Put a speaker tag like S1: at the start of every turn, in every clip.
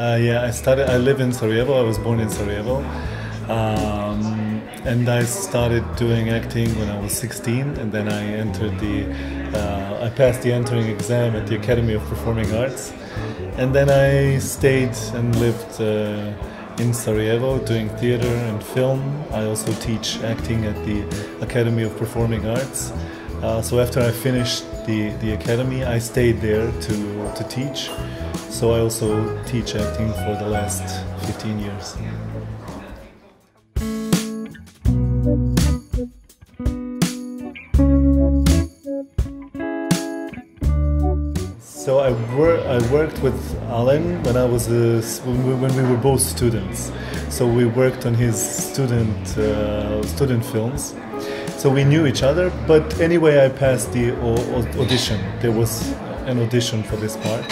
S1: Yeah, I live in Sarajevo. I was born in Sarajevo. And I started doing acting when I was 16, and then I passed the entering exam at the Academy of Performing Arts. And then I stayed and lived in Sarajevo doing theater and film. I also teach acting at the Academy of Performing Arts. So after I finished the academy, I stayed there to teach. So I also teach acting for the last 15 years. So I worked with Alan when we were both students. So we worked on his student films. So we knew each other. But anyway, I passed the audition. There was an audition for this part,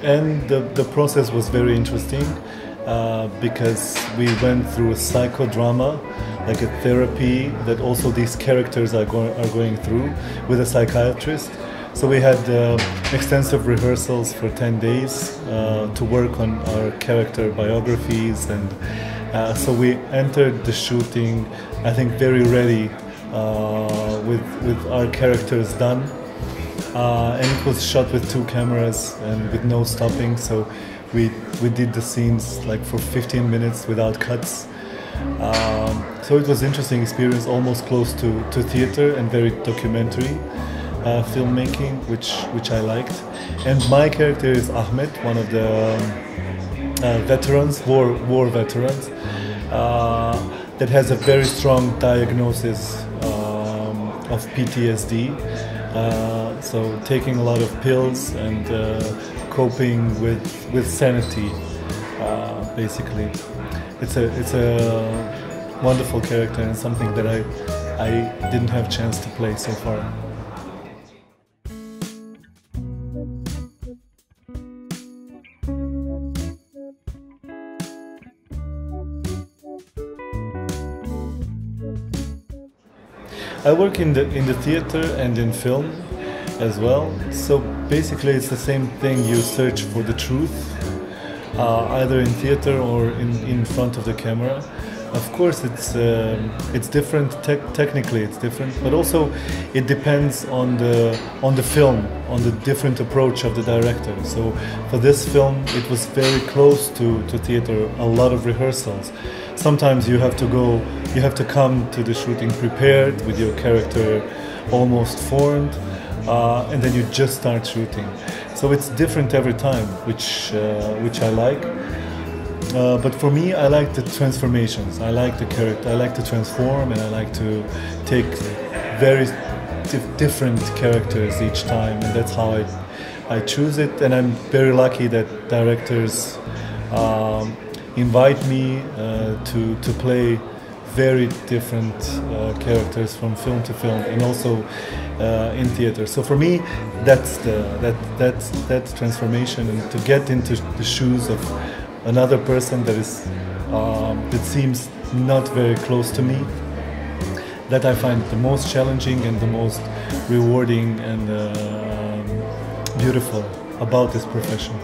S1: and the process was very interesting because we went through a psychodrama, like a therapy that also these characters are going through with a psychiatrist. So we had extensive rehearsals for 10 days to work on our character biographies, and so we entered the shooting, I think, very ready with our characters done. And it was shot with 2 cameras and with no stopping, so we did the scenes like for 15 minutes without cuts. So it was an interesting experience, almost close to theater and very documentary filmmaking, which I liked. And my character is Ahmed, one of the veterans, war veterans, that has a very strong diagnosis of PTSD. So taking a lot of pills and coping with sanity, basically. It's a wonderful character and something that I didn't have a chance to play so far. I work in the theater and in film as well. So basically it's the same thing. You search for the truth, either in theater or in front of the camera. Of course it's different, technically it's different, but also it depends on the film, on the different approach of the director. So for this film it was very close to theater, a lot of rehearsals. Sometimes you have to come to the shooting prepared with your character almost formed, and then you just start shooting. So it's different every time, which I like. But for me, I like the transformations. I like the character. I like to transform, and I like to take very different characters each time, and that's how I choose it. And I'm very lucky that directors invite me to play very different characters from film to film, and also in theater. So for me, that's that transformation, and to get into the shoes of another person that seems not very close to me, that I find the most challenging and the most rewarding and beautiful about this profession.